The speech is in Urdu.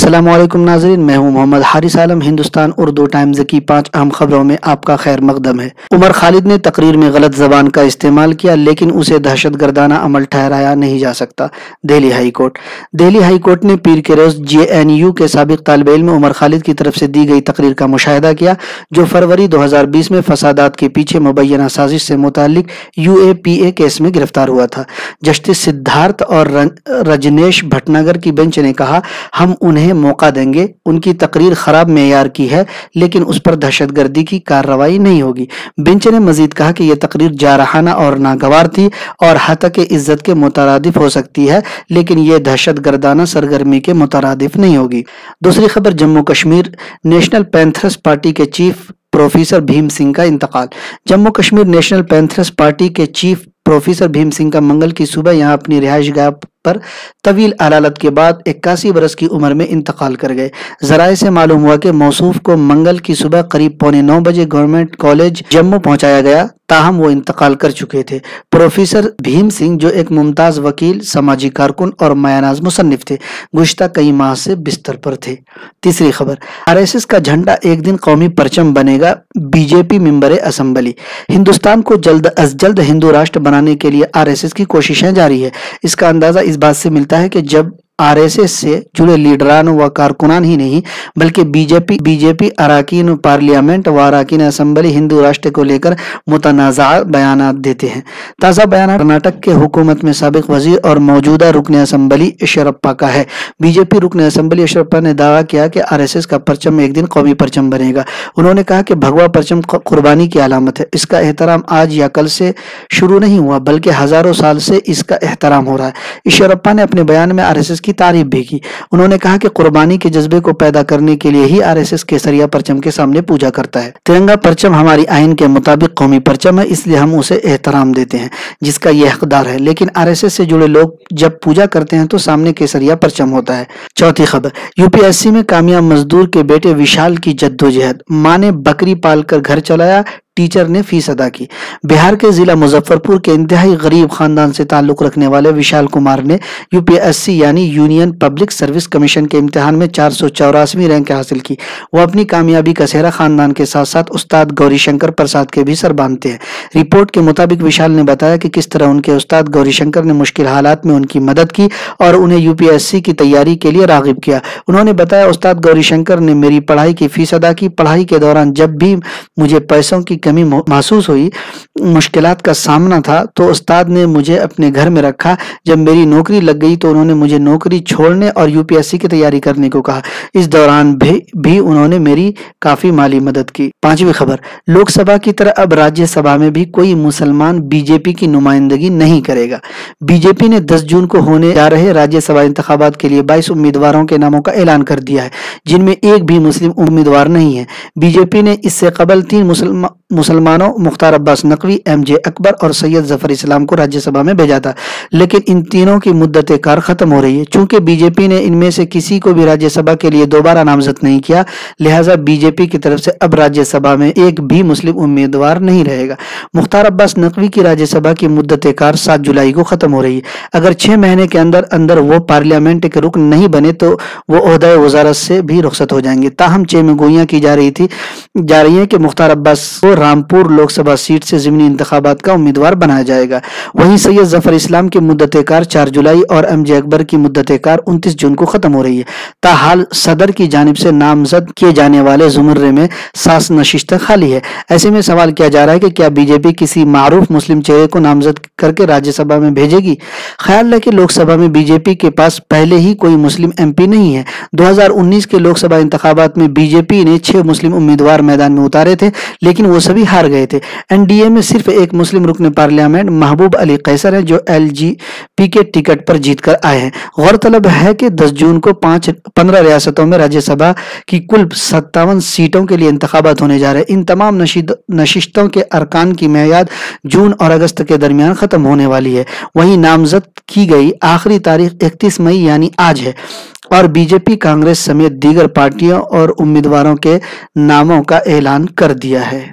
السلام علیکم ناظرین، میں ہوں محمد حارث عالم۔ ہندوستان اردو ٹائمز کی 5 اہم خبروں میں آپ کا خیر مقدم ہے۔ عمر خالد نے تقریر میں غلط زبان کا استعمال کیا، لیکن اسے دہشت گردانہ عمل ٹھہرایا نہیں جا سکتا۔ دہلی ہائی کورٹ نے پیر کے روز JNU کے سابق طالب علم عمر خالد کی طرف سے دی گئی تقریر کا مشاہدہ کیا، جو فروری 2020 میں فسادات کے پیچھے مبینہ سازش سے متعلق UAPA کیس میں گرفتار ہوا تھا۔ جسٹس سدھارتھ اور رجنیش بھٹناگر کی بینچ نے کہا، ہم انہیں موقع دیں گے۔ ان کی تقریر خراب معیار کی ہے، لیکن اس پر دہشت گردی کی کارروائی نہیں ہوگی۔ بینچ نے مزید کہا کہ یہ تقریر جارحانہ اور ناگوار تھی اور ہتک عزت کے مترادف ہو سکتی ہے، لیکن یہ دہشت گردانہ سرگرمی کے مترادف نہیں ہوگی۔ دوسری خبر، Jammu Kashmir national Panthers party کے چیف پروفیسر بھیم سنگھ کا انتقال۔ Jammu Kashmir national Panthers party کے چیف پروفیسر بھیم سنگھ کا منگل کی صبح یہاں اپنی رہائش گاہ پر طویل علالت کے بعد 81 برس کی عمر میں انتقال کر گئے۔ ذرائع سے معلوم ہوا کہ موصوف کو منگل کی صبح قریب 8:45 بجے گورنمنٹ کالج جموں پہنچایا گیا، تاہم وہ انتقال کر چکے تھے۔ پروفیسر بھیم سنگھ، جو ایک ممتاز وکیل، سماجی کارکن اور مایہ مصنف تھے، گزشتہ کئی ماہ سے بستر پر تھے۔ تیسری خبر، RSS کا جھنڈا ایک دن قومی پرچم بنے گا، BJP ممبر اسمبلی۔ ہندوستان کو جلد از جلد ہندو راشٹر بنانے کے لیے RSS کی کوششیں جاری ہے۔ اس کا اندازہ اس بات سے ملتا ہے کہ جب RSS سے جڑے لیڈران و کارکنان ہی نہیں بلکہ BJP اراکین پارلیمنٹ و اراکین اسمبلی ہندو راشٹر کو لے کر متنازع بیانات دیتے ہیں۔ تازہ بیانات کرناٹک کے حکومت میں سابق وزیر اور موجودہ رکن اسمبلی ایشورپا کا ہے۔ BJP رکن اسمبلی ایشورپا نے دعویٰ کیا کہ RSS کا پرچم ایک دن قومی پرچم بنے گا۔ انہوں نے کہا کہ بھگوا پرچم قربانی کی علامت ہے، اس کا احترام آج یا کل سے شروع نہیں ہوا بلکہ ہزاروں سال سے اس کا احترام ہو رہا ہے۔ ایشورپا نے اپنے بیان میں RSS کی تعریف بھی کی۔ انہوں نے کہا کہ قربانی کے جذبے کو پیدا کرنے کے لیے ہی RSS کیسریا پرچم کے سامنے پوجا کرتا ہے۔ ترنگا پرچم ہماری آئین کے مطابق قومی پرچم ہے، اس لیے ہم اسے احترام دیتے ہیں جس کا یہ حقدار ہے، لیکن RSS سے جڑے لوگ جب پوجا کرتے ہیں تو سامنے کیسریا پرچم ہوتا ہے۔ چوتھی خبر، UPSC میں کامیاب مزدور کے بیٹے وشال کی جدوجہد، ماں نے بکری پال کر گھر چلایا، ٹیچر نے فیس ادا کی۔ بہار کے ضلع مظفرپور کے انتہائی غریب خاندان سے تعلق رکھنے والے وشال کمار نے UPSC یعنی یونین پبلک سروس کمیشن کے امتحان میں 484ویں رینک حاصل کی۔ وہ اپنی کامیابی کا سہرا خاندان کے ساتھ ساتھ استاد گوری شنکر پرساد کے بھی سر باندھتے ہیں۔ رپورٹ کے مطابق وشال نے بتایا کہ کس طرح ان کے استاد گوری شنکر نے مشکل حالات میں ان کی مدد کی اور انہیں UPSC کی تیاری کے لیے راغب کیا۔ انہوں نے بتایا، استاد گوری شنکر نے میری پڑھائی کی فیس ادا کی۔ پڑھائی کے دوران جب بھی مجھے پیسوں کی کمی محسوس ہوئی، مشکلات کا سامنا تھا، تو استاد نے مجھے اپنے گھر میں رکھا۔ جب میری نوکری لگ گئی تو انہوں نے مجھے نوکری چھوڑنے اور UPSC کی تیاری کرنے کو کہا۔ اس دوران بھی انہوں نے میری کافی مالی مدد کی۔ پانچویں خبر، لوک سبھا کی طرح اب راجیہ سبھا میں بھی کوئی مسلمان BJP کی نمائندگی نہیں کرے گا۔ BJP نے 10 جون کو ہونے جا رہے راجیہ سبھا انتخابات کے لیے 22 امیدواروں کے ناموں کا اعلان کر دیا ہے، جن میں ایک بھی مسلم امیدوار نہیں ہے۔ BJP نے اس سے قبل 3 مسلمانوں مختار عباس نقوی، MJ اکبر اور سید ظفر اسلام کو راجیہ سبھا میں بھیجا تھا، لیکن ان تینوں کی مدت کار ختم ہو رہی ہے۔ چونکہ BJP نے ان میں سے کسی کو بھی راجیہ سبھا کے لیے دوبارہ نامزد نہیں کیا، لہٰذا BJP کی طرف سے اب راجیہ سبھا میں ایک بھی مسلم امیدوار نہیں رہے گا۔ مختار عباس نقوی کی راجیہ سبھا کی مدت کار 7 جولائی کو ختم ہو رہی ہے۔ اگر 6 مہینے کے اندر وہ پارلیمنٹ کے رکن نہیں بنے تو وہ عہدہ وزارت سے بھی رخصت ہو جائیں گے۔ تاہم 6 میں گویاں کی جا رہی ہیں کہ مختار عباس کو رامپور لوک سبھا سیٹ سے ضمنی انتخابات کا امیدوار بنایا جائے گا۔ وہیں سید ظفر اسلام کی مدت کار 4 جولائی اور MJ اکبر کی مدت کار 29 جون کو ختم ہو رہی ہے۔ تاحال صدر کی جانب سے نامزد کیے جانے والے زمرے میں 7 نشستیں خالی ہے۔ ایسے میں سوال کیا جا رہا ہے کہ کیا BJP کسی معروف مسلم چہرے کو نامزد کر کے راجیہ سبھا میں بھیجے گی؟ خیال ہے کہ لوک سبھا میں BJP کے پاس پہلے ہی کوئی مسلم MP نہیں ہے۔ 2019 کے لوک سبھا انتخابات میں BJP نے 6 مسلم امیدوار میدان میں اتارے تھے، لیکن وہ سبھی ہار گئے تھے۔ NDA میں صرف ایک مسلم رکن پارلیمنٹ محبوب علی قیصر ہیں، جو LGP کے ٹکٹ پر جیت کر آئے ہیں۔ غورطلب ہے کہ 10 جون کو 15 ریاستوں میں راجیہ سبھا کی کل 57 سیٹوں کے لیے انتخابات ہونے جا رہے ہیں۔ ان تمام نشستوں کے ارکان کی میعاد جون اور اگست کے درمیان ختم ہونے والی ہے۔ وہیں نامزد کی گئی آخری تاریخ 31 مئی یعنی آج ہے، اور BJP کانگریس سمیت دیگر پارٹیوں اور امیدواروں کے ناموں کا اعلان کر دیا ہے۔